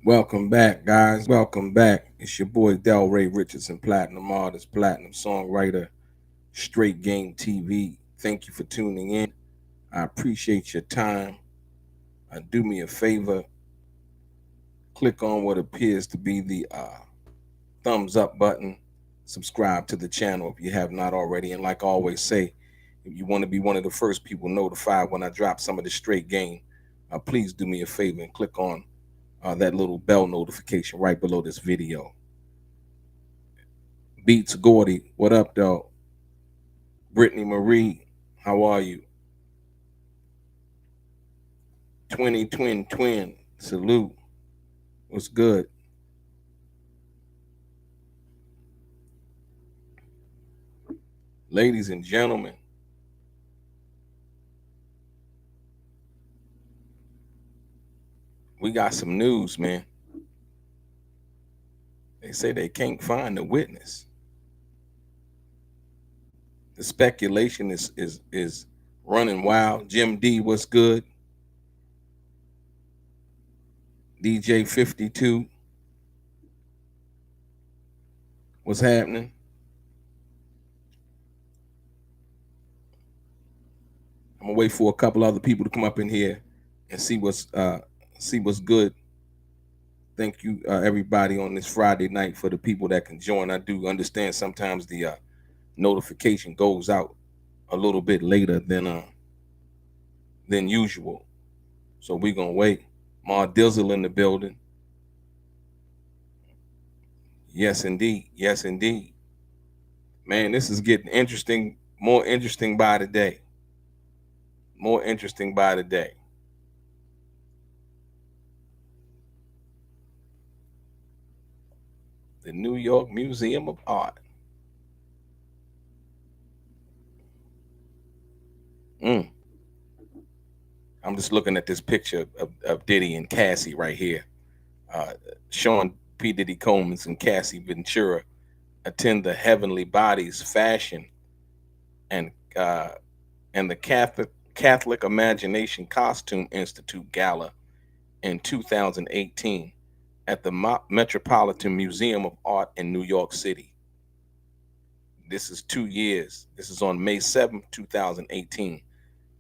Welcome back, guys. Welcome back. It's your boy Delray Richardson, platinum artist, platinum songwriter, Straight Game TV. Thank you for tuning in. I appreciate your time. Do me a favor, click on what appears to be the thumbs up button. Subscribe to the channel if you have not already. And like I always say, if you want to be one of the first people notified when I drop some of the Straight Game, please do me a favor and click on that little bell notification right below this video. Beats Gordy, what up, though? Brittany Marie, how are you? 20 twin, salute. What's good? Ladies and gentlemen, we got some news, man. They say they can't find the witness. The speculation is running wild. Jim D, what's good? DJ 52, what's happening? I'm gonna wait for a couple other people to come up in here and see what's good. Thank you, everybody, on this Friday night for the people that can join. I do understand sometimes the notification goes out a little bit later than usual, so we're gonna wait. Ma Dizzle in the building. Yes, indeed. Yes, indeed. Man, this is getting interesting. More interesting by the day. More interesting by the day. The New York Museum of Art. I'm just looking at this picture of Diddy and Cassie right here. Sean P. Diddy Combs and Cassie Ventura attend the Heavenly Bodies Fashion and the Catholic Imagination Costume Institute Gala in 2018 at the Metropolitan Museum of Art in New York City. This is 2 years. This is on May 7th, 2018.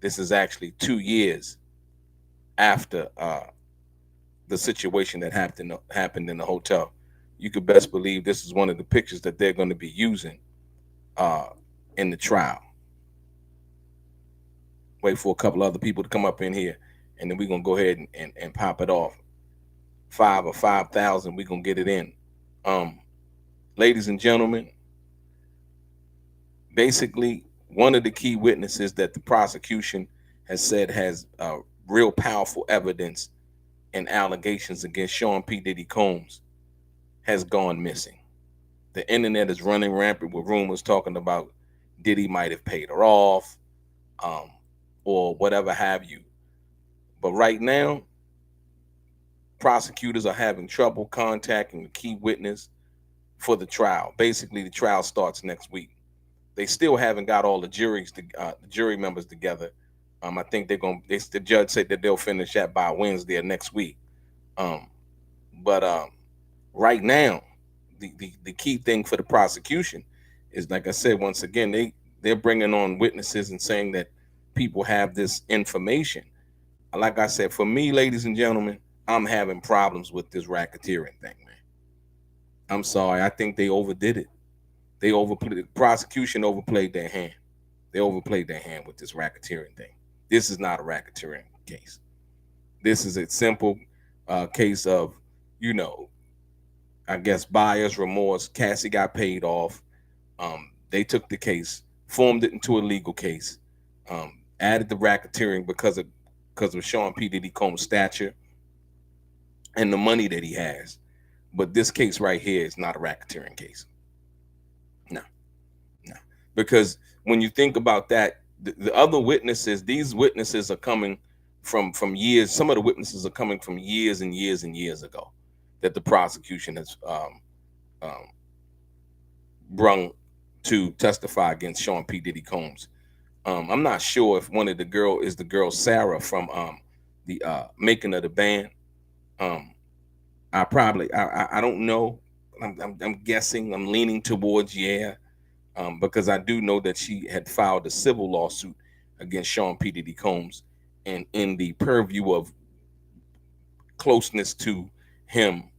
This is actually 2 years after the situation that happened in the hotel. You could best believe this is one of the pictures that they're going to be using in the trial. Wait for a couple other people to come up in here, and then we're going to go ahead and pop it off. 5,000, we're going to get it in. Ladies and gentlemen, basically, one of the key witnesses that the prosecution has said has real powerful evidence and allegations against Sean P. Diddy Combs has gone missing. The internet is running rampant with rumors talking about Diddy might have paid her off, or whatever have you. But right now, prosecutors are having trouble contacting the key witness for the trial. Basically, the trial starts next week. They still haven't got all the jury members together. I think the judge said that they'll finish that by Wednesday or next week. But right now, the key thing for the prosecution is, like I said, once again, they're bringing on witnesses and saying that people have this information. Like I said, for me, ladies and gentlemen, I'm having problems with this racketeering thing, man. I'm sorry. I think they overdid it. The prosecution overplayed their hand. They overplayed their hand with this racketeering thing. This is not a racketeering case. This is a simple case of, I guess, buyer's remorse. Cassie got paid off. They took the case, formed it into a legal case, added the racketeering because of Sean P. Diddy Combs' stature and the money that he has. But this case right here is not a racketeering case. No. Because when you think about that, the other witnesses, these witnesses are coming from years. Some of the witnesses are coming from years and years and years ago that the prosecution has brung to testify against Sean P. Diddy Combs. I'm not sure if one of the girl Sarah from the making of the band. I don't know. I'm guessing. I'm leaning towards yeah, because I do know that she had filed a civil lawsuit against Sean P. Diddy Combs, and in the purview of closeness to him,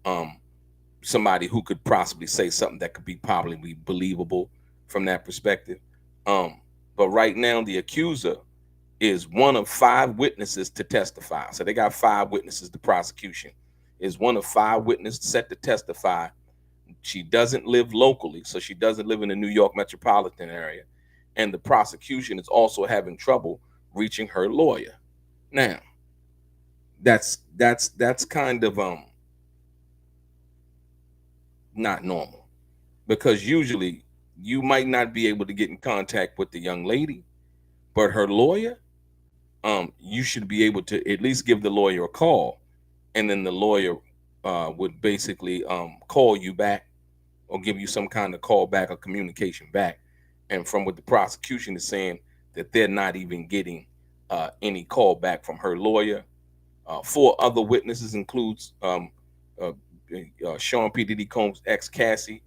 somebody who could possibly say something that could be probably believable from that perspective. Um, but right now, the accuser is one of five witnesses to testify. So they got five witnesses. The prosecution is one of five witnesses set to testify. She doesn't live locally, so she doesn't live in the New York metropolitan area. And the prosecution is also having trouble reaching her lawyer. Now, that's kind of not normal, because usually you might not be able to get in contact with the young lady, but her lawyer, you should be able to at least give the lawyer a call, and then the lawyer would basically call you back or give you some kind of call back or communication back. And from what the prosecution is saying, that they're not even getting any call back from her lawyer. Four other witnesses includes uh, Sean P. Diddy Combs' ex Cassie,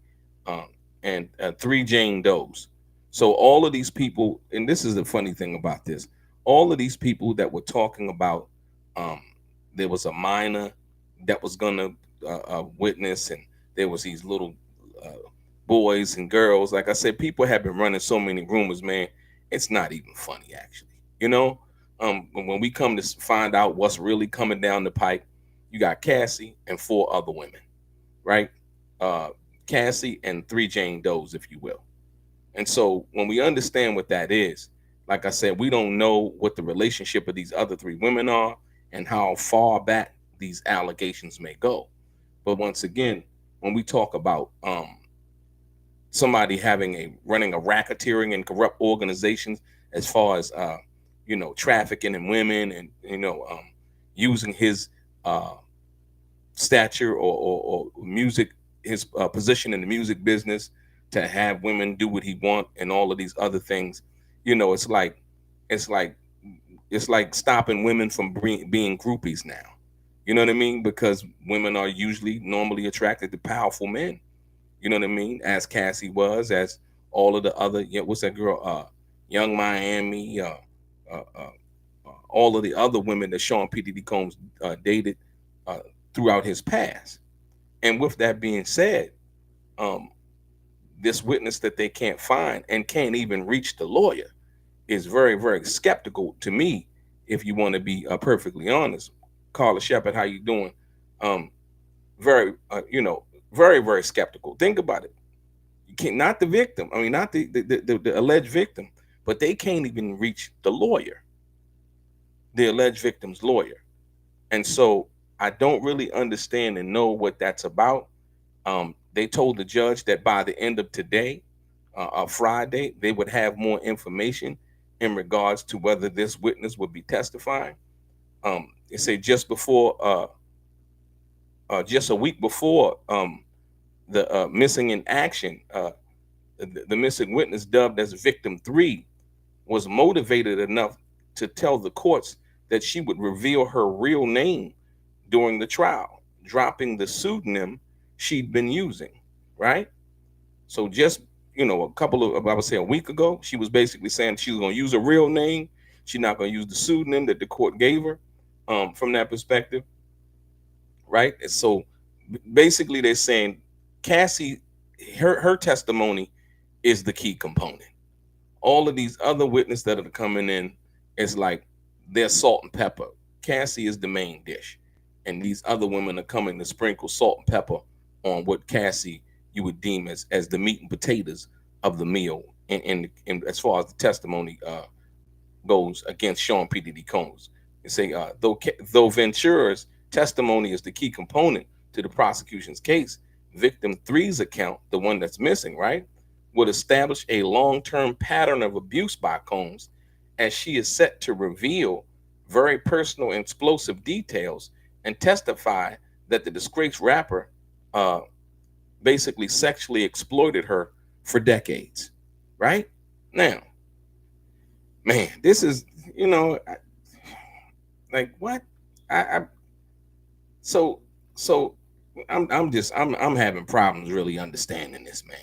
um, and three Jane Does. So all of these people, and this is the funny thing about this, all of these people that were talking about, um, there was a minor that was gonna witness, and there was these little uh, boys and girls. Like I said, people have been running so many rumors, man. It's not even funny, actually. You know, when we come to find out what's really coming down the pipe, you got Cassie and four other women, right? Uh, Cassie and three Jane Does, if you will. And so when we understand what that is, like I said, we don't know what the relationship of these other three women are and how far back these allegations may go. But once again, when we talk about somebody having a running a racketeering and corrupt organizations, as far as trafficking in women, and using his uh, stature or music, his position in the music business to have women do what he want and all of these other things. It's like it's like stopping women from being groupies now. You know what I mean? Because women are usually normally attracted to powerful men. You know what I mean? As Cassie was, as all of the other, what's that girl? Young Miami, all of the other women that Sean P. Diddy Combs dated uh, throughout his past. And with that being said, um, this witness that they can't find and can't even reach the lawyer is very, very skeptical to me. If you want to be perfectly honest, Carla Shepard, how you doing? Um, very, very, very skeptical. Think about it. You can't, not the victim. I mean, not the alleged victim, but they can't even reach the lawyer, the alleged victim's lawyer. And so I don't really understand and know what that's about. They told the judge that by the end of today, Friday, they would have more information in regards to whether this witness would be testifying. They say just a week before the missing in action, the missing witness, dubbed as Victim 3, was motivated enough to tell the courts that she would reveal her real name during the trial, dropping the pseudonym she'd been using, right? So just, a couple of, I would say a week ago, she was basically saying she was going to use a real name. She's not going to use the pseudonym that the court gave her, from that perspective, right? And so basically they're saying Cassie, her testimony is the key component. All of these other witnesses that are coming in is like they're salt and pepper. Cassie is the main dish, and these other women are coming to sprinkle salt and pepper on what Cassie you would deem as the meat and potatoes of the meal. And as far as the testimony goes against Sean P. Diddy Combs, they say though Ventura's testimony is the key component to the prosecution's case, Victim Three's account, the one that's missing, right, would establish a long-term pattern of abuse by Combs, as she is set to reveal very personal and explosive details and testify that the disgraced rapper uh, basically sexually exploited her for decades. Right now, man, this is like what I so I'm having problems really understanding this, man.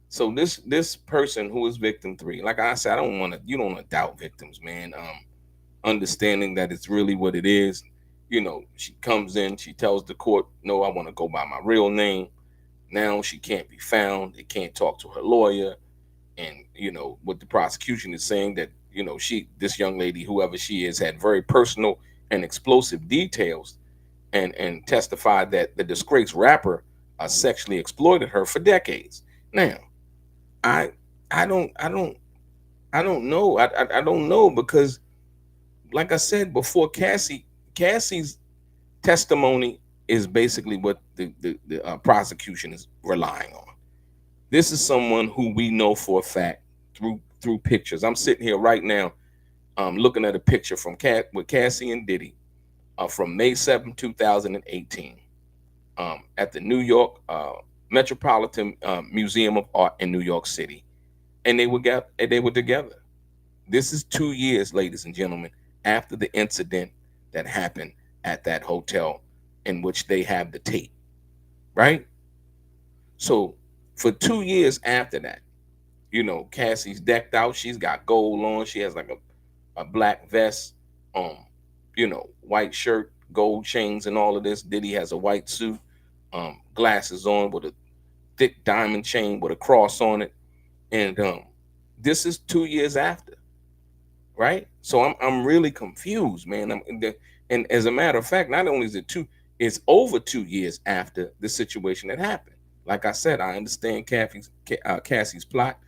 So this person who is victim three, like I said, I don't want to, you don't want to doubt victims, man. Understanding that it's really what it is. She comes in, she tells the court, no, I want to go by my real name. Now she can't be found. They can't talk to her lawyer. And what the prosecution is saying, that this young lady, whoever she is, had very personal and explosive details, and testified that the disgraced rapper sexually exploited her for decades. Now, I I don't I don't I don't know. I don't know, because like I said before, Cassie's testimony is basically what the prosecution is relying on. This is someone who we know for a fact through pictures. I'm sitting here right now, looking at a picture with Cassie and Diddy, from May 7, 2018, at the New York Metropolitan Museum of Art in New York City, and they were together. This is 2 years, ladies and gentlemen, after the incident that happened at that hotel, in which they have the tape, right? So for 2 years after that, Cassie's decked out. She's got gold on. She has like a black vest, white shirt, gold chains, and all of this. Diddy has a white suit, glasses on with a thick diamond chain with a cross on it. And this is 2 years after, right? So I'm really confused, man. And as a matter of fact, not only is it it's over 2 years after the situation that happened. Like I said, I understand Cassie's plot.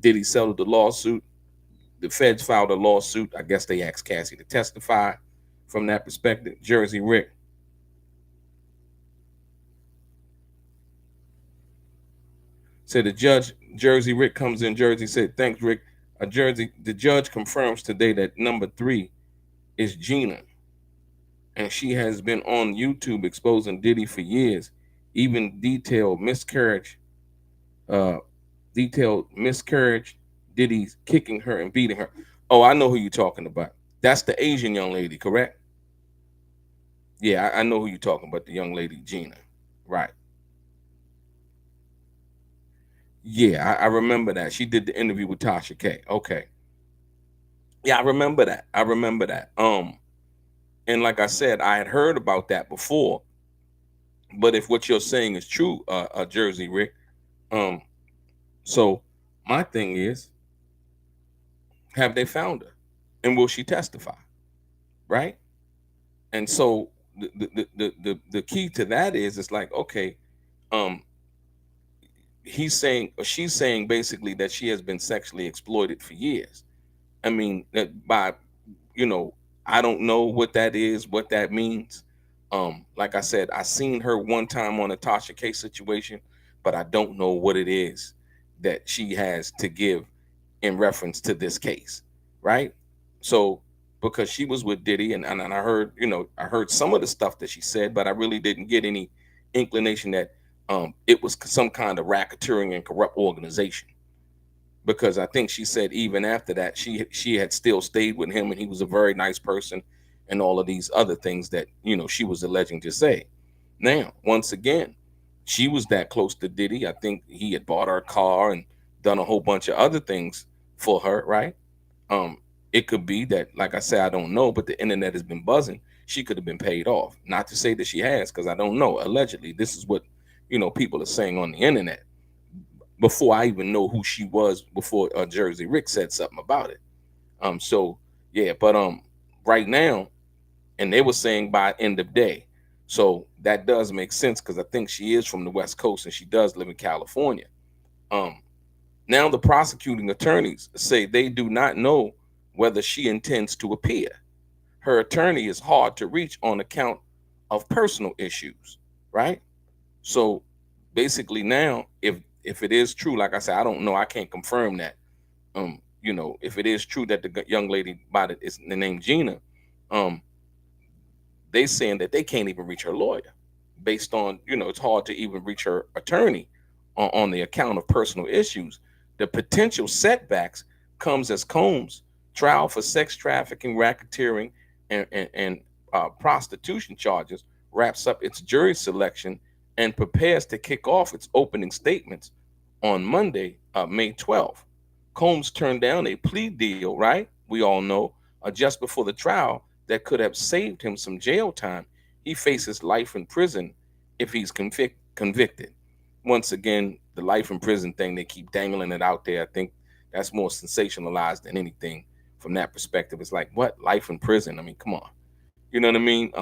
Diddy settled the lawsuit. The feds filed a lawsuit. I guess they asked Cassie to testify from that perspective. Jersey Rick. Said Jersey Rick comes in. Jersey said, thanks, Rick. The judge confirms today that number 3 is Gina. And she has been on YouTube exposing Diddy for years. Even detailed miscarriage, Diddy's kicking her and beating her. Oh, I know who you're talking about. That's the Asian young lady, correct? Yeah, I know who you're talking about, the young lady, Gina. Right. Yeah, I remember that. She did the interview with Tasha K. Okay. Yeah, I remember that. And like I said, I had heard about that before. But if what you're saying is true, Jersey Rick, so my thing is, have they found her, and will she testify? Right. And so the key to that is, it's like, okay, um, he's saying, or she's saying, basically, that she has been sexually exploited for years. I mean, that by, you know, I don't know what that is, what that means. Like I said, I seen her one time on a Tasha K situation, but I don't know what it is that she has to give in reference to this case, right? So because she was with Diddy, and I heard, I heard some of the stuff that she said, but I really didn't get any inclination that it was some kind of racketeering and corrupt organization, because I think she said even after that she had still stayed with him, and he was a very nice person, and all of these other things that she was alleging to say. Now, once again, she was that close to Diddy. I think he had bought her a car and done a whole bunch of other things for her, right? Um, it could be that, like I said, I don't know, but the internet has been buzzing. She could have been paid off. Not to say that she has, because I don't know. Allegedly, this is what people are saying on the internet, before I even know who she was, before Jersey Rick said something about it. So yeah, but right now, and they were saying by end of day. So that does make sense, because I think she is from the West Coast and she does live in California. Um, Now the prosecuting attorneys say they do not know whether she intends to appear. Her attorney is hard to reach on account of personal issues, right? So basically now, if it is true, like I said, I don't know, I can't confirm that. If it is true that the young lady by is the name Gina, um, they saying that they can't even reach her lawyer, based on, it's hard to even reach her attorney on the account of personal issues. The potential setbacks comes as Combs' trial for sex trafficking, racketeering, and prostitution charges wraps up its jury selection and prepares to kick off its opening statements on Monday, May 12th. Combs turned down a plea deal, right? We all know, just before the trial that could have saved him some jail time. He faces life in prison if he's convicted. Once again, the life in prison thing, they keep dangling it out there. I think that's more sensationalized than anything from that perspective. It's like, what? Life in prison? I mean, come on. You know what I mean?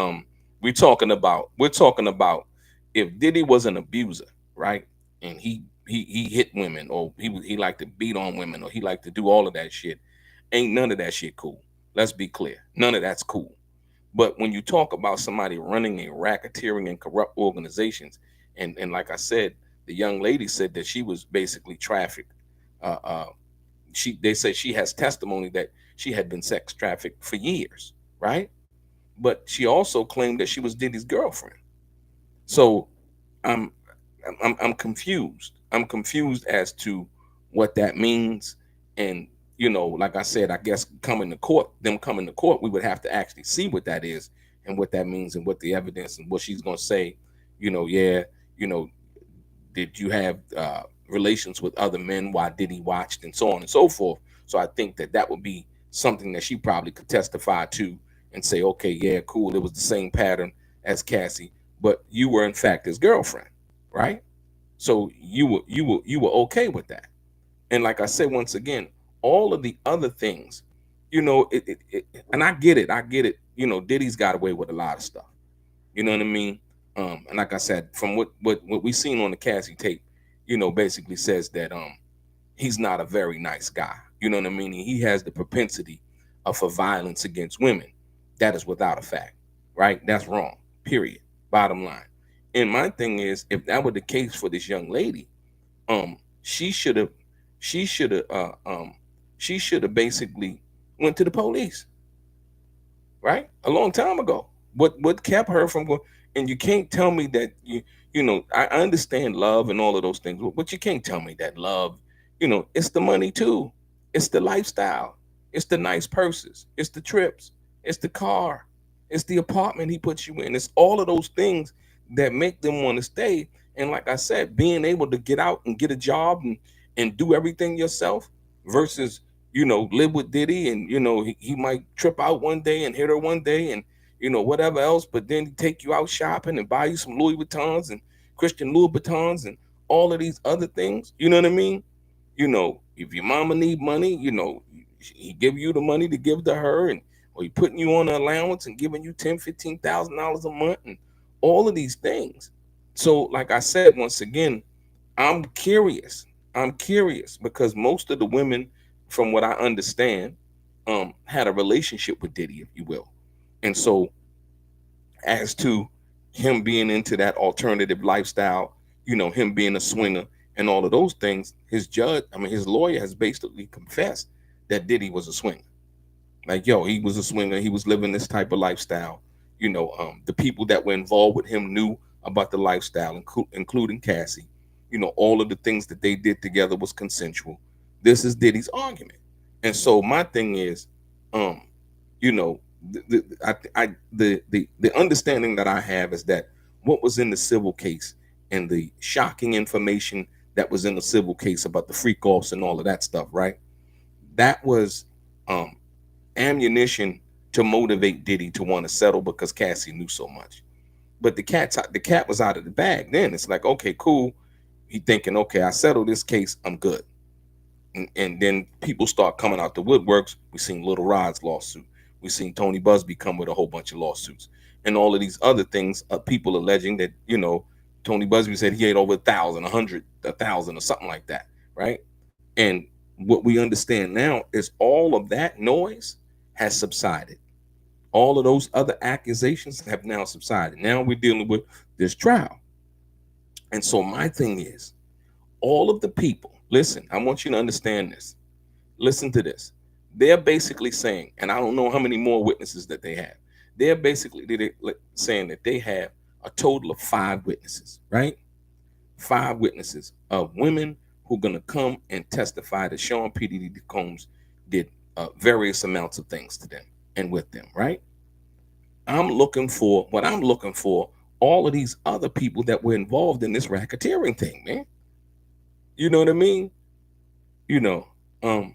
We're talking about if Diddy was an abuser, right? And he hit women, or he liked to beat on women, or he liked to do all of that shit. Ain't none of that shit cool. Let's be clear. None of that's cool. But when you talk about somebody running a racketeering and corrupt organizations, and like I said, the young lady said that she was basically trafficked. Uh, uh, they said she has testimony that she had been sex trafficked for years, right? But she also claimed that she was Diddy's girlfriend. So I'm I'm confused. I'm confused as to what that means. And like I said, I guess coming to court, we would have to actually see what that is and what that means and what the evidence and what she's gonna say. Yeah, you know, did you have relations with other men while Diddy watched and so on and so forth. So I think that that would be something that she probably could testify to and say, okay, yeah, cool, it was the same pattern as Cassie, but you were in fact his girlfriend, right? So you were okay with that. And like I said, once again, all of the other things, and I get it. Diddy's got away with a lot of stuff. You know what I mean? And like I said, from what we seen on the Cassie tape, basically says that he's not a very nice guy. You know what I mean? He has the propensity for violence against women. That is without a fact, right? That's wrong. Period. Bottom line. And my thing is, if that were the case for this young lady, she should have, she should have, she should have basically went to the police, right? A long time ago. What kept her from going? And you can't tell me that I understand love and all of those things, but you can't tell me that love, it's the money too. It's the lifestyle. It's the nice purses. It's the trips. It's the car. It's the apartment he puts you in. It's all of those things that make them want to stay. And like I said, being able to get out and get a job and do everything yourself versus live with Diddy, and he might trip out one day and hit her one day and whatever else, but then he take you out shopping and buy you some Louis Vuittons and Christian Louboutins and all of these other things. You know what I mean? If your mama need money, he give you the money to give to her, and or he putting you on an allowance and giving you $10,000, $15,000 a month and all of these things. So like I said, once again, I'm curious. I'm curious because most of the women, from what I understand, had a relationship with Diddy, if you will. And so as to him being into that alternative lifestyle, him being a swinger and all of those things, his lawyer has basically confessed that Diddy was a swinger. Like, yo, he was a swinger. He was living this type of lifestyle. The people that were involved with him knew about the lifestyle, including Cassie. All of the things that they did together was consensual. This is Diddy's argument. And so my thing is, you know, the understanding that I have is that what was in the civil case and the shocking information that was in the civil case about the freak offs and all of that stuff, right? That was um, ammunition to motivate Diddy to want to settle because Cassie knew so much. But the cat was out of the bag. Then it's like, okay, cool. He thinking, okay, I settled this case, I'm good. And then people start coming out the woodworks. We seen Little Rod's lawsuit. We seen Tony Busby come with a whole bunch of lawsuits, and all of these other things. People alleging that Tony Busby said he had over 1,000, 100, 1,000, or something like that, right? And what we understand now is all of that noise has subsided. All of those other accusations have now subsided. Now we're dealing with this trial. And so my thing is, all of the people, listen, I want you to understand this. Listen to this. They're basically saying, and I don't know how many more witnesses that they have. They're basically saying that they have a total of 5 witnesses, right? 5 witnesses of women who are going to come and testify that Sean P. Diddy Combs did various amounts of things to them and with them, right? What I'm looking for all of these other people that were involved in this racketeering thing, man. You know what I mean? You know, um,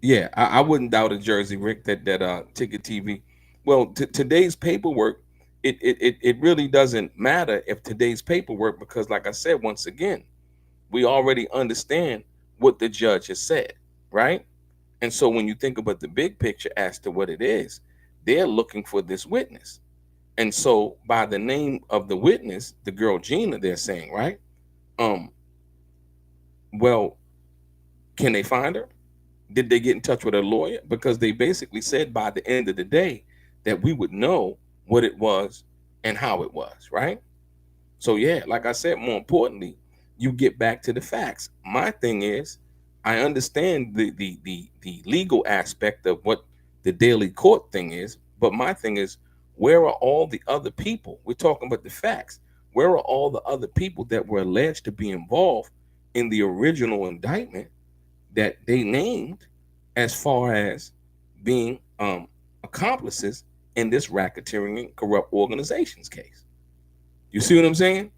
yeah, I wouldn't doubt a Jersey Rick that Ticket TV. Well, today's paperwork, it really doesn't matter if today's paperwork, because like I said, once again, we already understand what the judge has said, right? And so when you think about the big picture as to what it is, they're looking for this witness. And so by the name of the witness, the girl Gina, they're saying, right? Um, well, can they find her? Did they get in touch with a lawyer? Because they basically said by the end of the day that we would know what it was and how it was, right? So yeah, like I said, more importantly, you get back to the facts. My thing is, I understand the legal aspect of what the daily court thing is, but my thing is, where are all the other people? We're talking about the facts. Where are all the other people that were alleged to be involved in the original indictment that they named as far as being accomplices in this racketeering and corrupt organizations case? You see what I'm saying?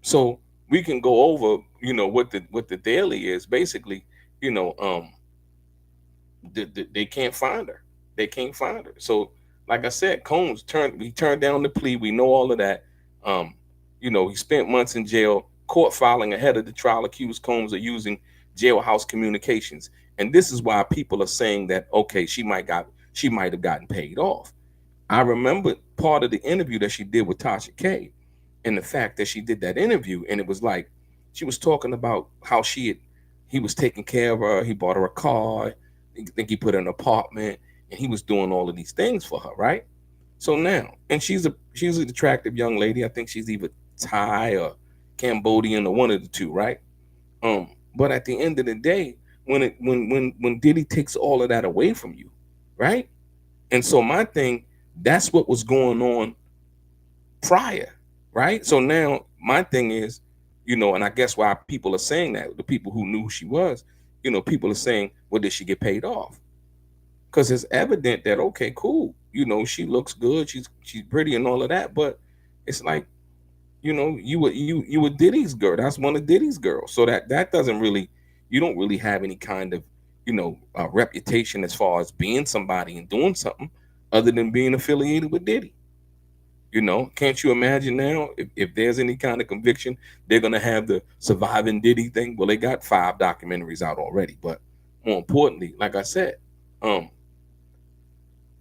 So we can go over, what the daily is basically. You know, they can't find her. They can't find her. So, like I said, he turned down the plea. We know all of that. Um, he spent months in jail. Court filing ahead of the trial accused Combs of using jailhouse communications, and this is why people are saying that okay, she might have gotten paid off. I remember part of the interview that she did with Tasha K, and the fact that she did that interview, and it was like she was talking about how he was taking care of her. He bought her a car. I think he put her in an apartment, and he was doing all of these things for her, right? So now, and she's an attractive young lady. I think she's either Thai or Cambodian or one of the two, right? But at the end of the day, when Diddy takes all of that away from you, right? And so my thing, that's what was going on prior, right? So now my thing is, and I guess why people are saying that, the people who knew who she was, people are saying, well, did she get paid off? Because it's evident that okay, cool, she looks good, she's pretty and all of that, but it's like, you were Diddy's girl. That's one of Diddy's girls. So that doesn't really, you don't really have any kind of, reputation as far as being somebody and doing something other than being affiliated with Diddy. Can't you imagine now if there's any kind of conviction, they're gonna have the surviving Diddy thing? Well, they got 5 documentaries out already, but more importantly, like I said, um,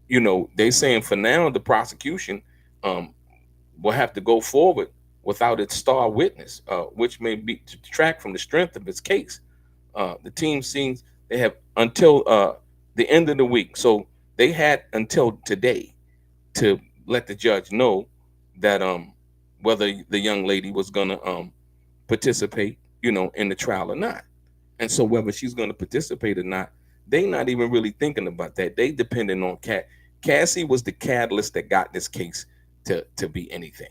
they saying for now the prosecution um will have to go forward without its star witness, which may be to detract from the strength of its case. The team seems they have until the end of the week, so they had until today to let the judge know that whether the young lady was gonna participate, in the trial or not. And so whether she's gonna participate or not, they not even really thinking about that. They depending on Cassie was the catalyst that got this case to be anything.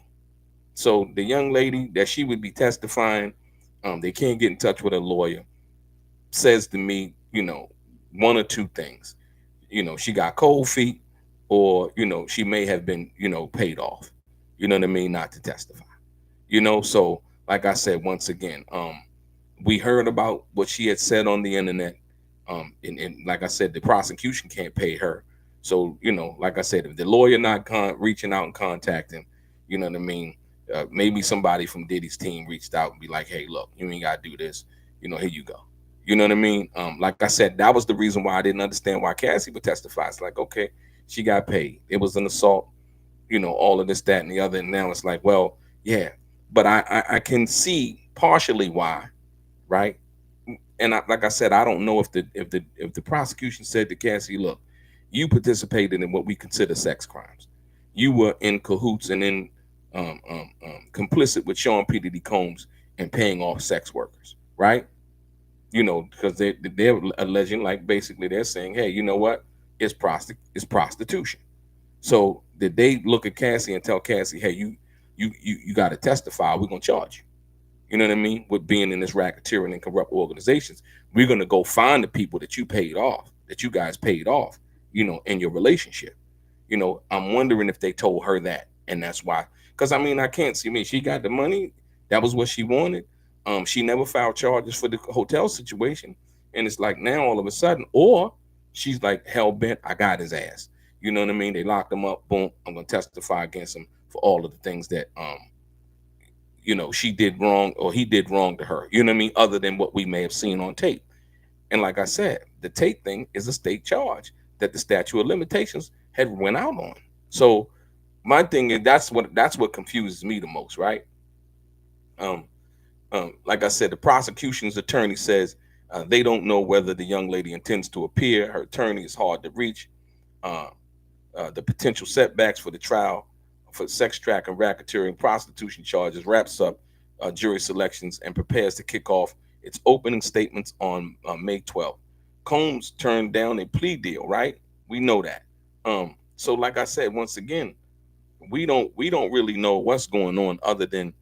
So the young lady that she would be testifying, they can't get in touch with a lawyer, says to me, one or two things. She got cold feet, or she may have been paid off. You know what I mean? Not to testify. So like I said, once again, we heard about what she had said on the internet, and like I said, the prosecution can't pay her. So like I said, if the lawyer not reaching out and contacting, you know what I mean, maybe somebody from Diddy's team reached out and be like, hey, look, you ain't got to do this, here you go. You know what I mean? Like I said, that was the reason why I didn't understand why Cassie would testify. It's like, okay, she got paid, it was an assault, all of this, that, and the other. And now it's like, well, yeah, but I can see partially why, right? And like I said, I don't know if the prosecution said to Cassie, look, you participated in what we consider sex crimes. You were in cahoots and in complicit with Sean P. Diddy Combs and paying off sex workers, right? Because they're alleging, like basically they're saying, hey, you know what? It's prostitution. So did they look at Cassie and tell Cassie, hey, you got to testify, we're gonna charge you. You know what I mean? With being in this racketeering and corrupt organizations, we're gonna go find the people that you paid off, that you guys paid off, in your relationship. I'm wondering if they told her that, and that's why. Because I mean, I can't see me. She got the money. That was what she wanted. She never filed charges for the hotel situation, and it's like now all of a sudden, or she's like hell bent. I got his ass. You know what I mean? They locked him up. Boom. I'm gonna testify against him for all of the things that she did wrong or he did wrong to her. You know what I mean? Other than what we may have seen on tape. And like I said, the tape thing is a state charge that the statute of limitations had went out on. So my thing is that's what confuses me the most, right? Um, like I said, the prosecution's attorney says they don't know whether the young lady intends to appear. Her attorney is hard to reach. Uh, the potential setbacks for the trial for sex track and racketeering prostitution charges wraps up jury selections and prepares to kick off its opening statements on May 12th. Combs turned down a plea deal, right? We know that. So like I said, once again, we don't really know what's going on other than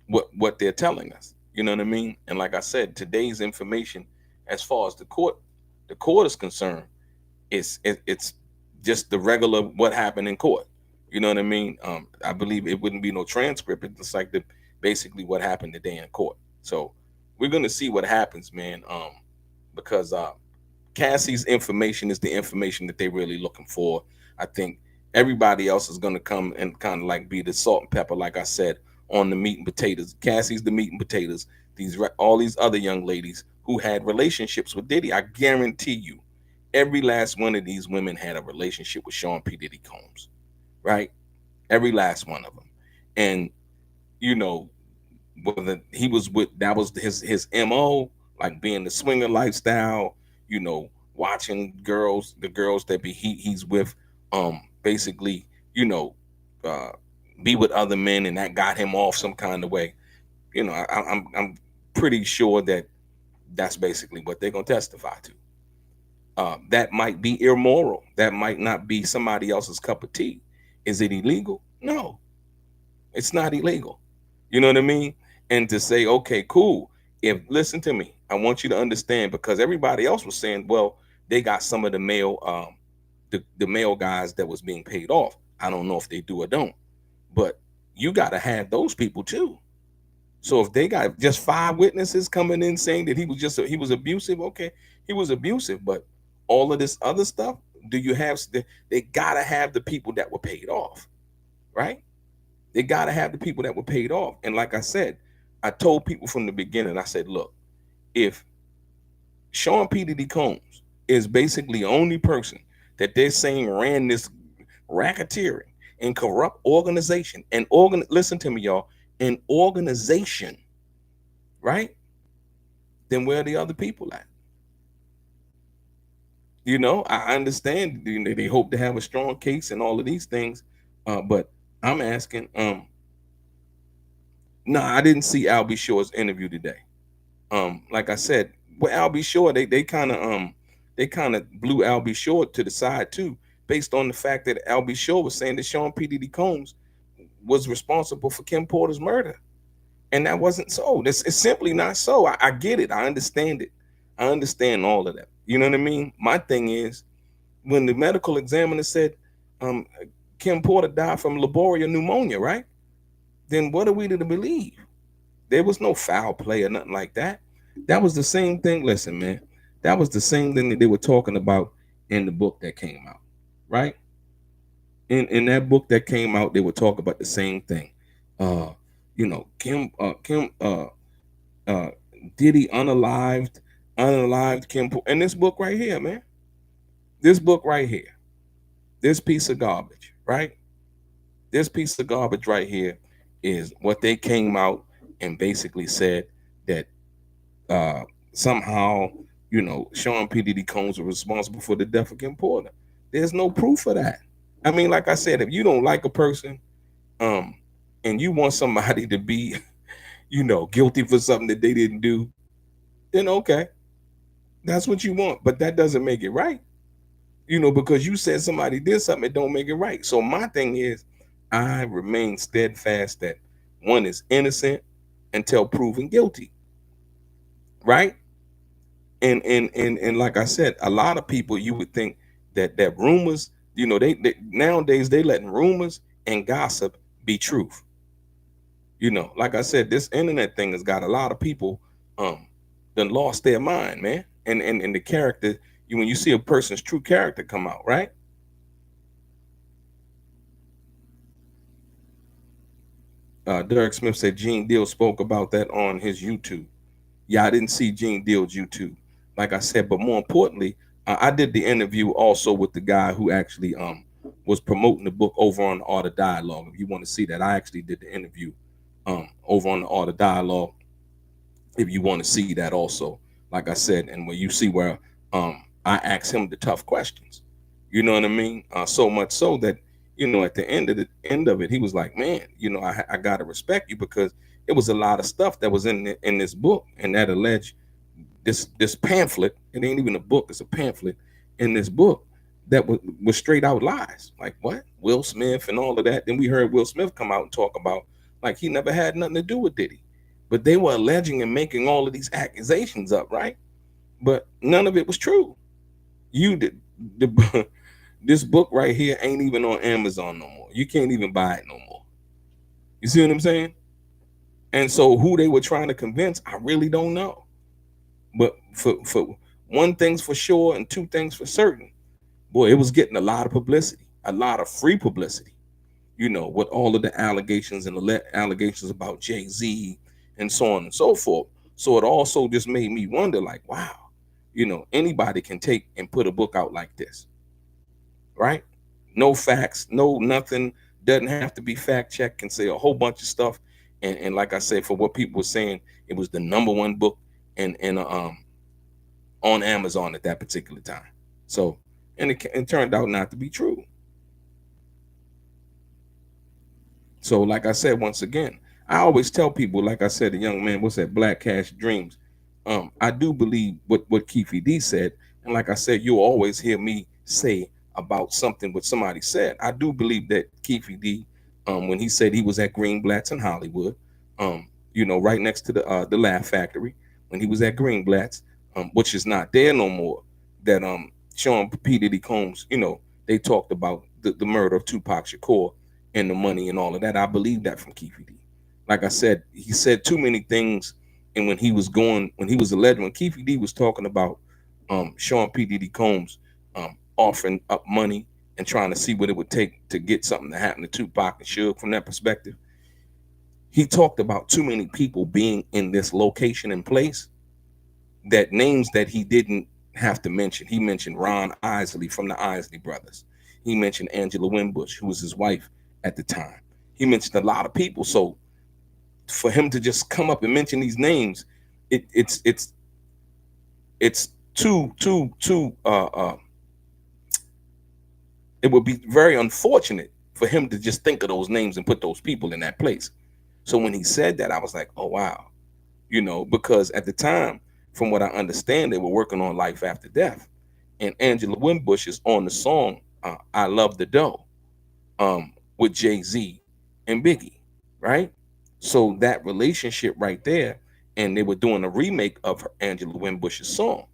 what they're telling us. You know what I mean? And like I said, today's information, as far as the court is concerned, it's just the regular what happened in court. You know what I mean? I believe it wouldn't be no transcript. It's just like the basically what happened today in court. So we're gonna see what happens, man. Because Cassie's information is the information that they're really looking for. I think everybody else is gonna come and kind of like be the salt and pepper, like I said, on the meat and potatoes. Cassie's the meat and potatoes. All these other young ladies who had relationships with Diddy, I guarantee you, every last one of these women had a relationship with Sean P. Diddy Combs, right? Every last one of them. And you know, whether he was with that was his MO, like being the swinger lifestyle, watching the girls that he's with, basically, uh, be with other men, and that got him off some kind of way. I'm pretty sure that that's basically what they're gonna testify to. That might be immoral. That might not be somebody else's cup of tea. Is it illegal? No, it's not illegal. You know what I mean? And to say, okay, cool. If listen to me, I want you to understand because everybody else was saying, well, they got some of the male guys that was being paid off. I don't know if they do or don't, but you got to have those people too. So if they got just 5 witnesses coming in saying that he was abusive, okay, he was abusive, but all of this other stuff, do you have? They gotta have the people that were paid off, right? They gotta have the people that were paid off. And like I said, I told people from the beginning, I said, look, if Sean P. Diddy Combs is basically the only person that they're saying ran this racketeering and corrupt organization and listen to me, y'all, an organization, right? Then where are the other people at? I understand they hope to have a strong case and all of these things, but I'm asking. No, I didn't see Al B. Shore's interview today. Like I said, with Al B. Shore, they kind of blew Al B. Shore to the side too, based on the fact that Al B. Shore was saying that Sean P. Diddy Combs was responsible for Kim Porter's murder, and that wasn't so. It's simply not so. I get it. I understand it. I understand all of that. You know what I mean? My thing is, when the medical examiner said um, Kim Porter died from laborial pneumonia, right? Then what are we to believe? There was no foul play or nothing like that. That was the same thing. Listen, man, that was the same thing that they were talking about in the book that came out, right? In that book that came out, they were talking about the same thing. Uh, Kim Diddy unalived Kim, and this book right here, man. This book right here, this piece of garbage, right? This piece of garbage right here is what they came out and basically said that uh, somehow, Sean P. Diddy Combs was responsible for the death of Kim Porter. There's no proof of that. I mean, like I said, if you don't like a person, um, and you want somebody to be, guilty for something that they didn't do, then okay, that's what you want. But that doesn't make it right. Because you said somebody did something, it don't make it right. So my thing is, I remain steadfast that one is innocent until proven guilty, right? And like I said, a lot of people you would think that rumors, they nowadays they letting rumors and gossip be truth. Like I said, this internet thing has got a lot of people done lost their mind, man. And the character, when you see a person's true character come out, right? Derek Smith said Gene Deal spoke about that on his YouTube. Yeah, I didn't see Gene Deal's YouTube, like I said, but more importantly, I did the interview also with the guy who actually was promoting the book over on the Art of Dialogue. If you want to see that, I actually did the interview over on the Art of Dialogue. If you want to see that also, like I said, and when you see where I asked him the tough questions, you know what I mean? So much so that at the end of it, he was like, "Man, I gotta respect you because it was a lot of stuff that was in this book and that alleged this pamphlet. It ain't even a book; it's a pamphlet in this book that was straight out lies. Like what? Will Smith and all of that. Then we heard Will Smith come out and talk about like he never had nothing to do with Diddy, but they were alleging and making all of these accusations up, right? But none of it was true. You did the this book right here ain't even on Amazon no more. You can't even buy it no more. You see what I'm saying? And so who they were trying to convince, I really don't know. But for one thing's for sure and two things for certain, boy, it was getting a lot of publicity, a lot of free publicity. With all of the allegations and the allegations about Jay-Z and so on and so forth. So it also just made me wonder, like, wow, anybody can take and put a book out like this, right? No facts, no nothing, doesn't have to be fact checked, can say a whole bunch of stuff. And like I said, for what people were saying, it was the number one book and on Amazon at that particular time. So, and it turned out not to be true. So, like I said, once again, I always tell people, like I said, the young man, what's that, Black Cash Dreams. I do believe what Keefe D said, and like I said, you'll always hear me say about something what somebody said. I do believe that Keefe D, when he said he was at Greenblatt's in Hollywood, right next to the Laugh Factory, when he was at Greenblatt's, which is not there no more, that Sean P. Diddy Combs, they talked about the murder of Tupac Shakur and the money and all of that. I believe that from Keefe D. Like I said, he said too many things. And when he was alleged, when Keefe D was talking about Sean P. Diddy Combs offering up money and trying to see what it would take to get something to happen to Tupac and Suge from that perspective, he talked about too many people being in this location and place, that names that he didn't have to mention. He mentioned Ron Isley from the Isley Brothers. He mentioned Angela Winbush, who was his wife at the time. He mentioned a lot of people. So for him to just come up and mention these names, it's too it would be very unfortunate for him to just think of those names and put those people in that place. So when he said that, I was like, oh wow, because at the time, from what I understand, they were working on Life After Death, and Angela Winbush is on the song I Love the Dough with Jay-Z and Biggie, right? So that relationship right there, and they were doing a remake of Angela Winbush's song.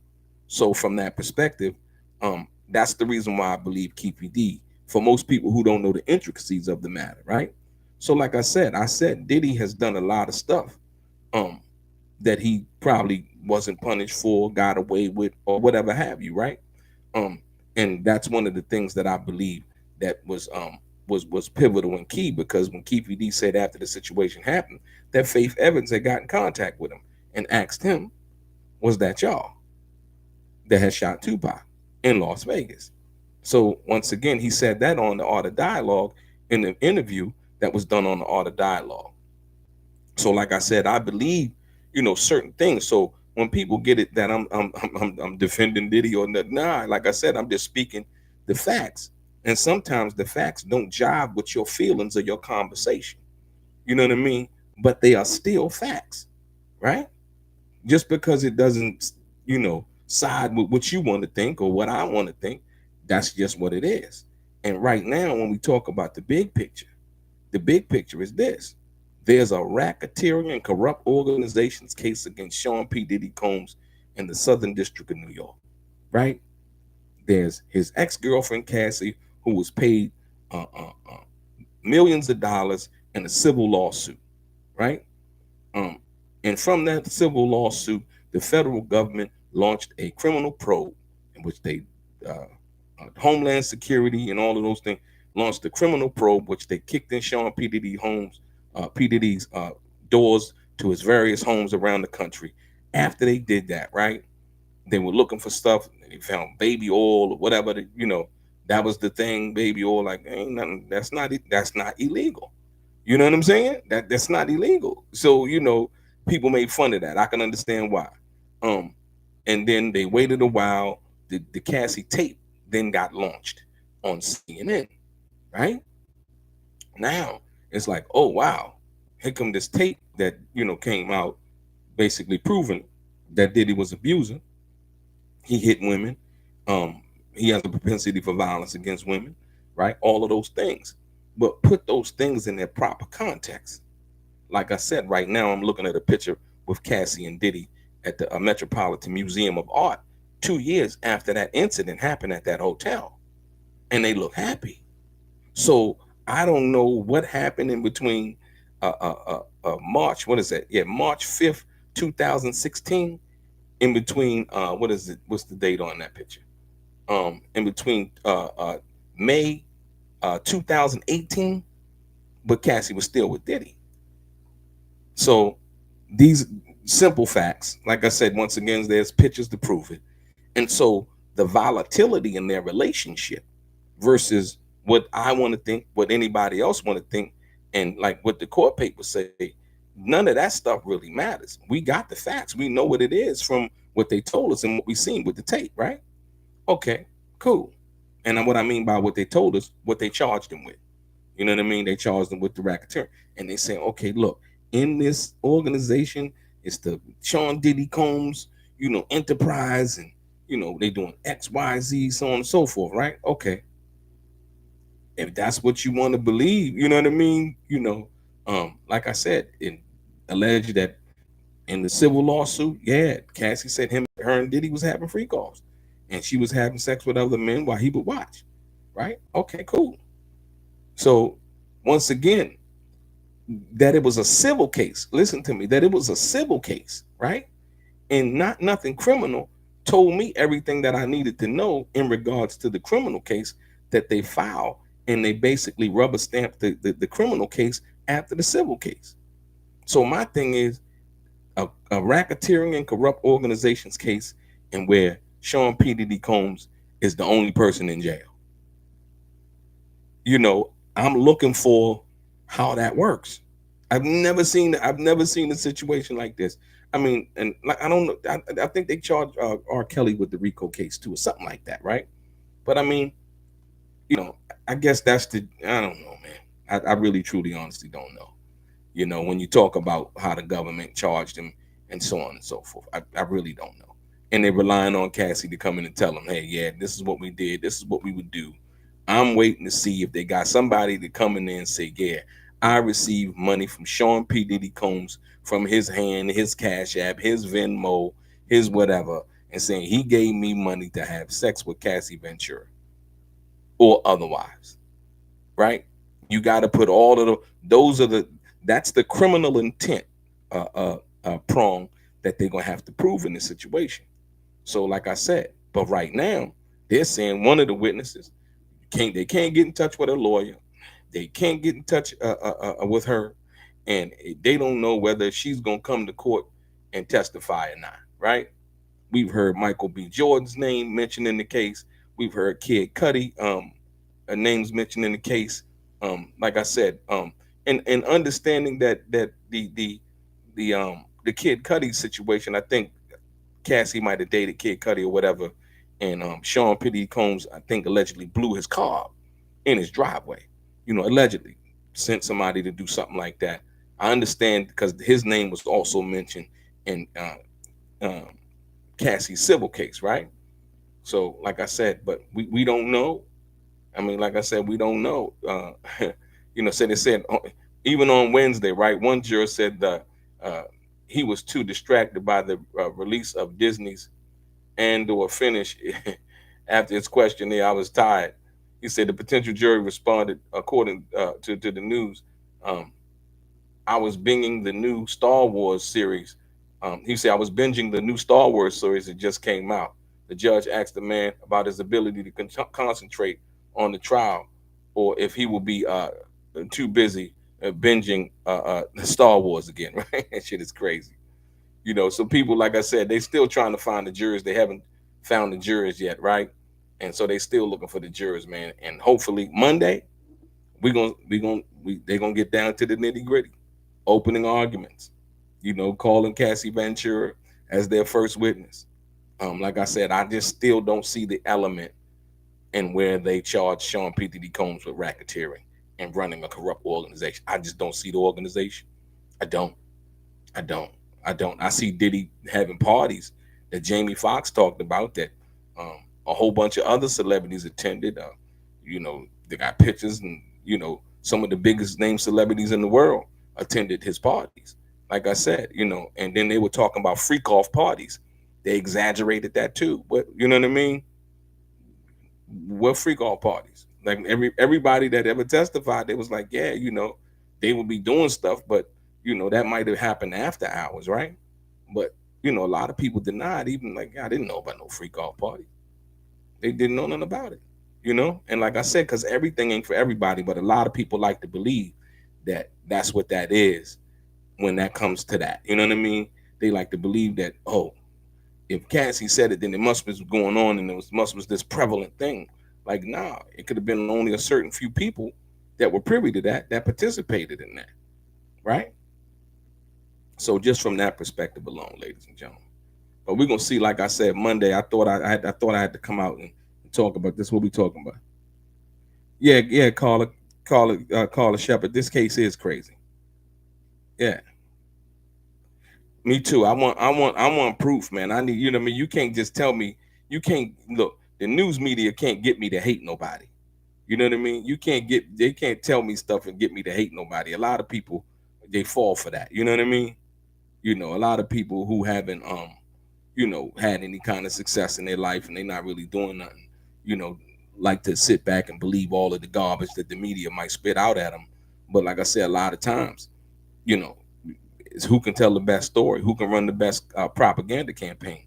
So from that perspective, that's the reason why I believe Keefe D, for most people who don't know the intricacies of the matter, right? So like I said Diddy has done a lot of stuff that he probably wasn't punished for, got away with, or whatever have you, right? And that's one of the things that I believe that was pivotal and key, because when Keefe D said after the situation happened that Faith Evans had got in contact with him and asked him, was that y'all that had shot Tupac in Las Vegas? So once again, he said that on the Art of Dialogue in the interview that was done on the Art of Dialogue. So like I said, I believe, certain things. So when people get it that I'm defending Diddy or not, nah, like I said, I'm just speaking the facts. And sometimes the facts don't jive with your feelings or your conversation. You know what I mean? But they are still facts, right? Just because it doesn't, side with what you want to think or what I want to think, that's just what it is. And right now, when we talk about the big picture is this. There's a racketeering and corrupt organizations case against Sean P. Diddy Combs in the Southern District of New York, right? There's his ex-girlfriend Cassie, who was paid uh, uh, uh, millions of dollars in a civil lawsuit, right? Um, and from that civil lawsuit, the federal government launched a criminal probe in which they, Homeland Security and all of those things, launched a criminal probe, which they kicked in Sean P. Diddy homes, P. Diddy's doors to his various homes around the country. After they did that, right? They were looking for stuff. They found baby oil or whatever. That was the thing, baby oil. Like, ain't nothing. That's not illegal. You know what I'm saying? That's not illegal. So people made fun of that. I can understand why. Um, and then they waited a while. The Cassie tape then got launched on CNN. Right now, it's like, oh wow, here come this tape that came out, basically proving that Diddy was abusing. He hit women. Um, he has a propensity for violence against women. Right, all of those things. But put those things in their proper context. Like I said, right now I'm looking at a picture with Cassie and Diddy at the Metropolitan Museum of Art 2 years after that incident happened at that hotel, and they look happy. So I don't know what happened in between March. What is that? Yeah, March 5th, 2016. In between, what is it? What's the date on that picture? In between May 2018, but Cassie was still with Diddy. So these simple facts, like I said, once again, there's pictures to prove it. And so the volatility in their relationship versus what I want to think, what anybody else want to think, and like what the court papers say, none of that stuff really matters. We got the facts. We know what it is from what they told us and what we seen with the tape, right? Okay, cool. And what I mean by what they told us, what they charged them with. You know what I mean? They charged them with the racketeering. And they say, okay, look, in this organization, it's the Sean Diddy Combs, enterprise, and they doing X, Y, Z, so on and so forth, right? Okay. If that's what you want to believe, you know what I mean? Like I said, it alleged that in the civil lawsuit, yeah, Cassie said her and Diddy was having free calls. And she was having sex with other men while he would watch. Right? Okay, cool. So once again, that it was a civil case. Listen to me, that it was a civil case, right? And not nothing criminal, told me everything that I needed to know in regards to the criminal case that they filed, and they basically rubber stamped the criminal case after the civil case. So my thing is a racketeering and corrupt organizations case, and where Sean P. Diddy Combs is the only person in jail. I'm looking for how that works. I've never seen a situation like this. I mean, and like I don't know. I think they charged R. Kelly with the RICO case too, or something like that, right? But I mean, you know, I guess that's I don't know, man. I really, truly, honestly don't know. When you talk about how the government charged him and so on and so forth, I really don't know. And they're relying on Cassie to come in and tell them, hey, yeah, this is what we did. This is what we would do. I'm waiting to see if they got somebody to come in there and say, yeah, I received money from Sean P. Diddy Combs from his hand, his Cash App, his Venmo, his whatever, and saying he gave me money to have sex with Cassie Ventura or otherwise, right? You got to put all of that's the criminal intent prong that they're going to have to prove in this situation. So like I said, but right now they're saying one of the witnesses they can't get in touch with a lawyer. They can't get in touch with her, and they don't know whether she's going to come to court and testify or not, right? We've heard Michael B. Jordan's name mentioned in the case. We've heard Kid Cudi names mentioned in the case. Like I said, and understanding that the Kid Cudi situation, I think Cassie might have dated Kid Cudi or whatever, and Sean P. Diddy Combs, I think, allegedly blew his car up in his driveway. Allegedly sent somebody to do something like that. I understand because his name was also mentioned in Cassie's civil case, right? So, like I said, but we don't know. I mean, like I said, we don't know. So they said even on Wednesday, right? One juror said that he was too distracted by the release of Disney's and/or finish After his questionnaire, I was tired. He said the potential jury responded, according to the news, um, I was binging the new Star Wars series. He said I was binging the new Star Wars series that just came out. The judge asked the man about his ability to concentrate on the trial, or if he will be too busy binging Star Wars again. Right? That shit is crazy. So people, like I said, they still trying to find the jurors. They haven't found the jurors yet, right? And so they still looking for the jurors, man. And hopefully Monday they're gonna get down to the nitty gritty, opening arguments. Calling Cassie Ventura as their first witness. Like I said, I just still don't see the element in where they charge Sean P. Diddy Combs with racketeering and running a corrupt organization. I just don't see the organization. I don't. I don't. I don't. I see Diddy having parties that Jamie Foxx talked about, that a whole bunch of other celebrities attended. They got pictures, and some of the biggest name celebrities in the world attended his parties. Like I said, and then they were talking about freak off parties. They exaggerated that too. But you know what I mean? What freak off parties? Like everybody that ever testified, they was like, yeah, they would be doing stuff, but that might have happened after hours, right? But a lot of people denied, even like, I didn't know about no freak off party. They didn't know nothing about it, And like I said, because everything ain't for everybody, but a lot of people like to believe that that's what that is when that comes to that. You know what I mean? They like to believe that, oh, if Cassie said it, then it must was going on, and it was this prevalent thing. Like, nah, it could have been only a certain few people that were privy to that participated in that, right? So just from that perspective alone, ladies and gentlemen. But we're gonna see. Like I said, Monday. I thought I had to come out and talk about this. What we talking about? Yeah, yeah. Call a Shepherd. This case is crazy. Yeah, me too. I want proof, man. I need. What I mean. You can't just tell me. You can't look. The news media can't get me to hate nobody. You know what I mean? They can't tell me stuff and get me to hate nobody. A lot of people, they fall for that. You know what I mean? A lot of people who haven't had any kind of success in their life, and they're not really doing nothing, you know, like to sit back and believe all of the garbage that the media might spit out at them. But like I said, a lot of times, you know, it's who can tell the best story, who can run the best propaganda campaign,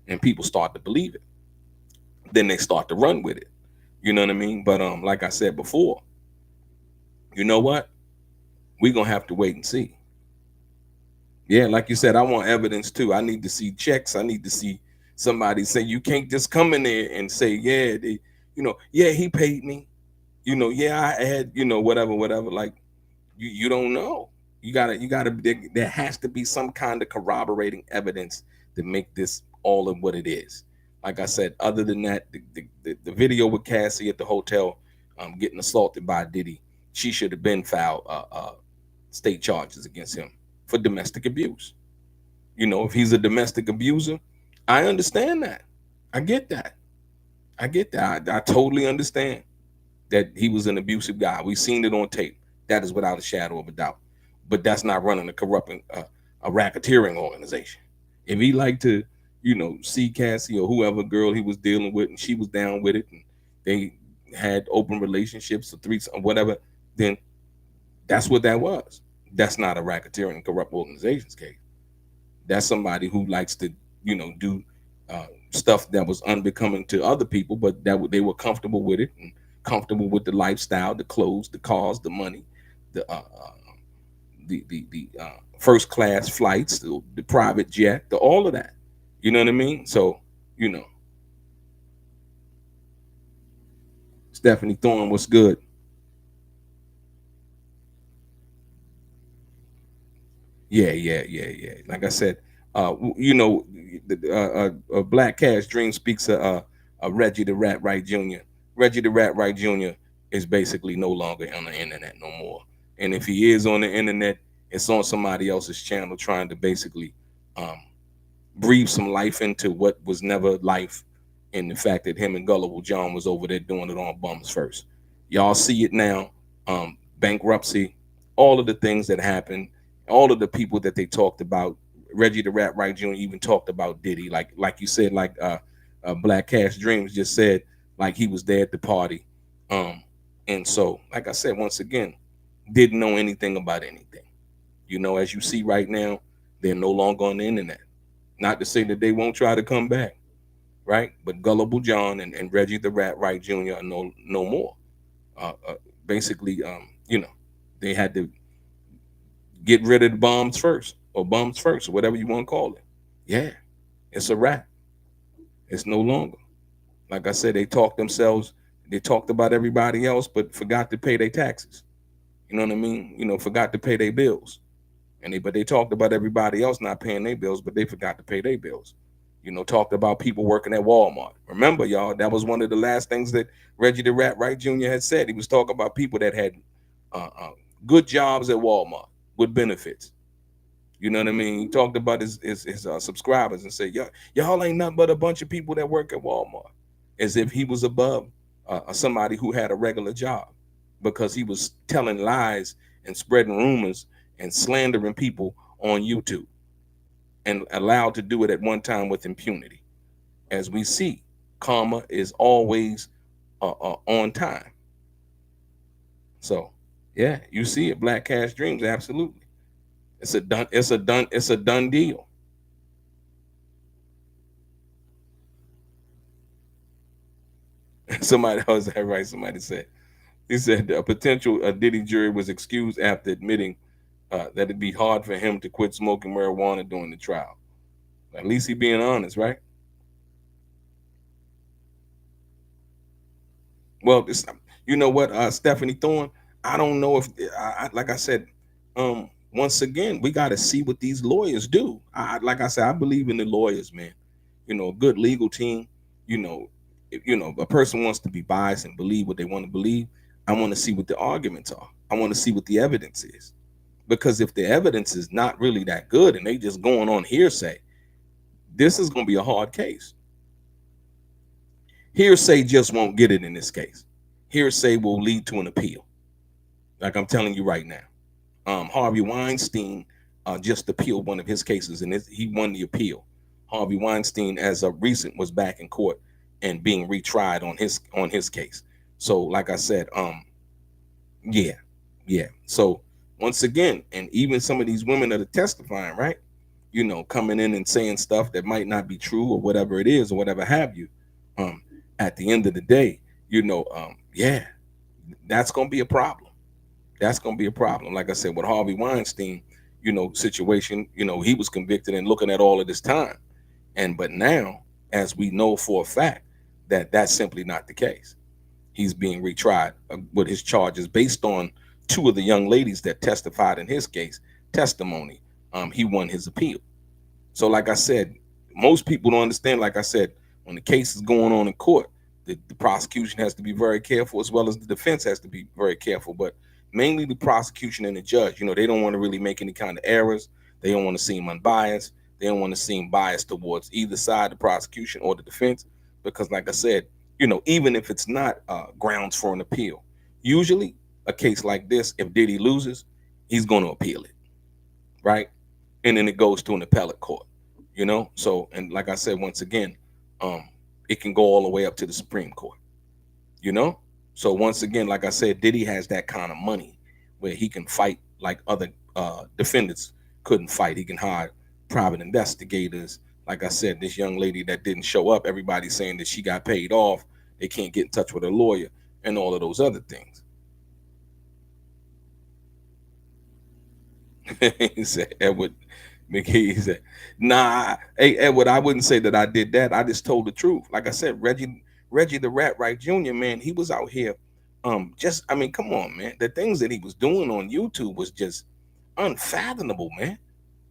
and people start to believe it. Then they start to run with it. You know what I mean? But like I said before, you know what? We're gonna have to wait and see. Yeah, like you said, I want evidence too. I need to see checks. I need to see somebody say, you can't just come in there and say, yeah, yeah, he paid me. Yeah, I had, whatever. Like, you don't know. You gotta. There has to be some kind of corroborating evidence to make this all of what it is. Like I said, other than that, the video with Cassie at the hotel, getting assaulted by Diddy, she should have been filed state charges against him for domestic abuse. If he's a domestic abuser, I understand that. I get that. I get that. I totally understand that he was an abusive guy. We've seen it on tape. That is without a shadow of a doubt. But that's not running a corrupting, a racketeering organization. If he liked to, see Cassie or whoever girl he was dealing with, and she was down with it, and they had open relationships or threesome, whatever, then that's what that was. That's not a racketeering corrupt organization's case. That's somebody who likes to, do stuff that was unbecoming to other people, but that they were comfortable with it and comfortable with the lifestyle, the clothes, the cars, the money, the first class flights, the private jet, all of that. You know what I mean? So, Stephanie Thorne, what's good? Yeah. Like I said, Black Cash Dream speaks of Reggie the Rat Wright Jr. Reggie the Rat Wright Jr. is basically no longer on the internet no more. And if he is on the internet, it's on somebody else's channel trying to basically um, breathe some life into what was never life, in the fact that him and Gullible John was over there doing it on bums first. Y'all see it now. Bankruptcy, all of the things that happened, all of the people that they talked about. Reggie the Rat Right Jr. even talked about Diddy, like you said, like Black Cash Dreams just said like he was there at the party. Um, and so, like I said, once again, didn't know anything about anything. You know, as you see right now, they're no longer on the internet. Not to say that they won't try to come back, right? But Gullible John and Reggie the Rat Wright Jr. are no more. Basically, you know, they had to get rid of the bombs first, or bums first, or whatever you want to call it. Yeah, it's a wrap. It's no longer. Like I said, they talked themselves. They talked about everybody else, but forgot to pay their taxes. You know what I mean? You know, forgot to pay their bills. But they talked about everybody else not paying their bills, but they forgot to pay their bills. You know, talked about people working at Walmart. Remember, y'all, that was one of the last things that Reggie the Rat Wright Jr. had said. He was talking about people that had uh, uh, good jobs at Walmart with benefits. You know what I mean? He talked about his subscribers and said, y'all ain't nothing but a bunch of people that work at Walmart, as if he was above somebody who had a regular job, because he was telling lies and spreading rumors and slandering people on YouTube, and allowed to do it at one time with impunity. As we see, karma is always on time. So, yeah, you see it. Black Cash Dreams, absolutely. It's a done deal. Somebody else that right. Somebody said, he said a potential Diddy jury was excused after admitting that it'd be hard for him to quit smoking marijuana during the trial. At least he being honest, right? Well, this, you know what, Stephanie Thorne, I don't know if, like I said, once again, we got to see what these lawyers do. Like I said, I believe in the lawyers, man. You know, a good legal team. You know, if, you know, a person wants to be biased and believe what they want to believe. I want to see what the arguments are. I want to see what the evidence is, because if the evidence is not really that good and they just going on hearsay, this is going to be a hard case. Hearsay just won't get it in this case. Hearsay will lead to an appeal. Like I'm telling you right now. Harvey Weinstein just appealed one of his cases, and he won the appeal. Harvey Weinstein, as of recent, was back in court and being retried on his case. So, like I said, yeah, yeah. So once again, and even some of these women that are testifying, right? You know, coming in and saying stuff that might not be true or whatever it is or whatever have you. Um, at the end of the day, you know, yeah, that's gonna be a problem. That's gonna be a problem. Like I said, with Harvey Weinstein, you know, situation, you know, he was convicted and looking at all of this time. But now, as we know for a fact, that that's simply not the case. He's being retried with his charges based on two of the young ladies that testified in his case testimony. He won his appeal. So, like I said, most people don't understand. Like I said, when the case is going on in court, the prosecution has to be very careful, as well as the defense has to be very careful. But mainly the prosecution and the judge, you know, they don't want to really make any kind of errors. They don't want to seem unbiased. They don't want to seem biased towards either side, the prosecution or the defense, because, like I said, you know, even if it's not grounds for an appeal, usually a case like this, if Diddy loses, he's going to appeal it, right? And then it goes to an appellate court, you know. So, and like I said, once again, it can go all the way up to the Supreme Court, you know. So once again, like I said, Diddy has that kind of money where he can fight like other defendants couldn't fight. He can hire private investigators. Like I said, this young lady that didn't show up, everybody's saying that she got paid off. They can't get in touch with her lawyer and all of those other things. He said, Edward McKee said, nah, hey, Edward, I wouldn't say that I did that. I just told the truth. Like I said, Reggie the Rat Wright Jr., man, he was out here. I mean, come on, man. The things that he was doing on YouTube was just unfathomable, man.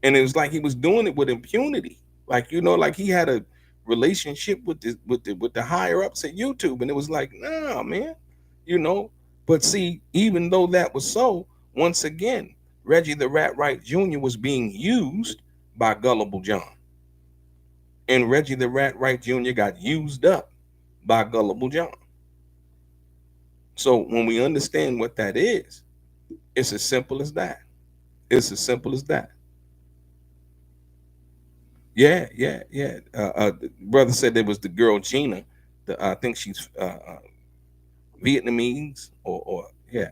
And it was like he was doing it with impunity. Like, you know, like he had a relationship with the higher ups at YouTube. And it was like, nah, man, you know. But see, even though that was so, once again, Reggie the Rat Wright Jr. was being used by Gullible John. And Reggie the Rat Wright Jr. got used up by Gullible John. So when we understand what that is, it's as simple as that. It's as simple as that. Yeah, yeah, yeah. The brother said there was the girl Gina. I think she's Vietnamese, or yeah.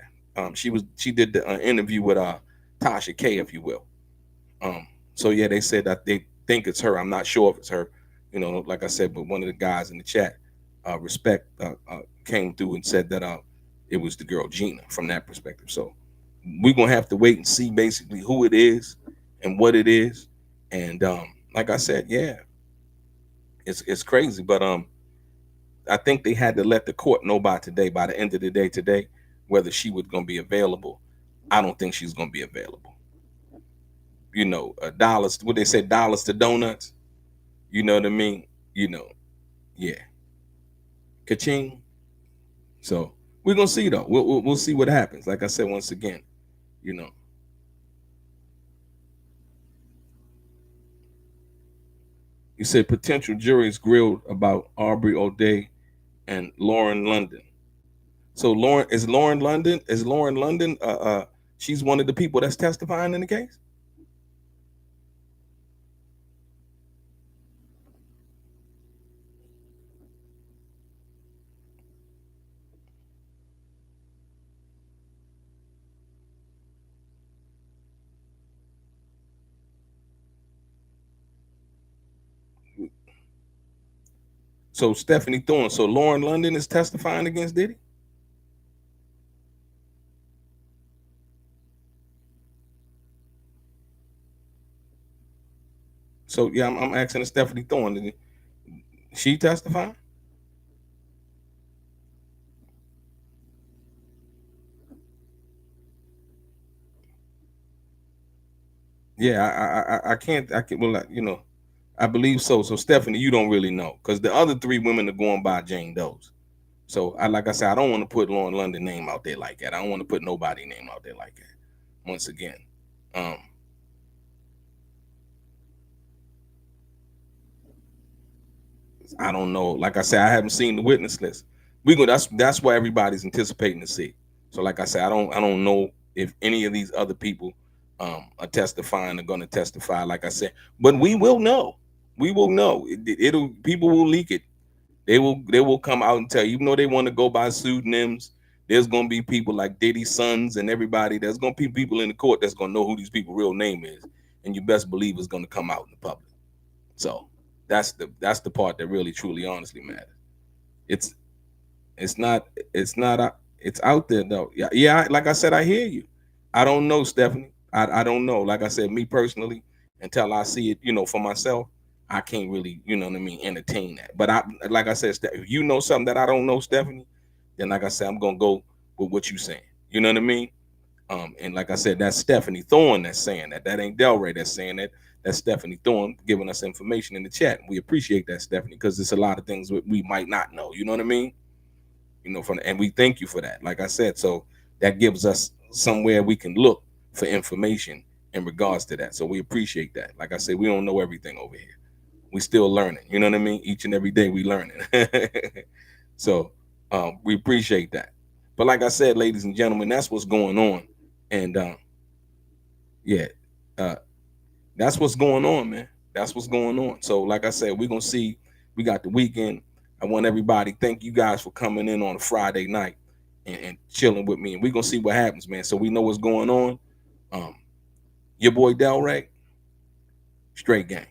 She did the interview with Tasha K, if you will. So yeah, they said that they think it's her. I'm not sure if it's her. You know, like I said, but one of the guys in the chat, respect, came through and said that it was the girl Gina from that perspective. So we're gonna have to wait and see basically who it is and what it is. And like I said, yeah, it's crazy, but I think they had to let the court know by today, by the end of the day today, whether she was gonna be available. I don't think she's gonna be available. You know, dollars. What they say, dollars to donuts. You know what I mean? You know, yeah, ka-ching. So we're gonna see though. We'll see what happens. Like I said once again, you know. You said potential juries grilled about Aubrey O'Day and Lauren London. So Lauren London she's one of the people that's testifying in the case? So Stephanie Thorne. So Lauren London is testifying against Diddy? So yeah, I'm asking Stephanie Thorne. Did she testify? Yeah, I can't well, you know, I believe so. So Stephanie, you don't really know because the other three women are going by Jane Doe's. So I like I said, I don't want to put Lauren London name out there like that. I don't want to put nobody name out there like that. Once again, um, I don't know. Like I said, I haven't seen the witness list. We go. That's why everybody's anticipating to see. So like I said, I don't know if any of these other people are testifying are going to testify. Like I said, but we will know. We will know. It'll people will leak it. They will come out and tell you, even though they want to go by pseudonyms. There's gonna be people like Diddy's sons and everybody. There's gonna be people in the court that's gonna know who these people real name is, and you best believe it's gonna come out in the public. So that's the part that really truly honestly matters. It's it's not it's out there though. Yeah, yeah. Like I said, I hear you. I don't know, Stephanie. I don't know. Like I said, me personally, until I see it, for myself, I can't really, you know what I mean, entertain that. But like I said, if you know something that I don't know, Stephanie, then like I said, I'm gonna go with what you saying. You know what I mean? And like I said, that's Stephanie Thorne that's saying that. That ain't Delray that's saying that. That's Stephanie Thorne giving us information in the chat. We appreciate that, Stephanie, because there's a lot of things we might not know. You know what I mean? And we thank you for that. Like I said, so that gives us somewhere we can look for information in regards to that. So we appreciate that. Like I said, we don't know everything over here. We still learning. You know what I mean? Each and every day we learning. So we appreciate that. But like I said, ladies and gentlemen, that's what's going on. And yeah, uh, that's what's going on, man. That's what's going on. So like I said, we're gonna see. We got the weekend. I want everybody. Thank you guys for coming in on a Friday night and chilling with me. And we're gonna see what happens, man. So we know what's going on. Your boy Delray, straight gang.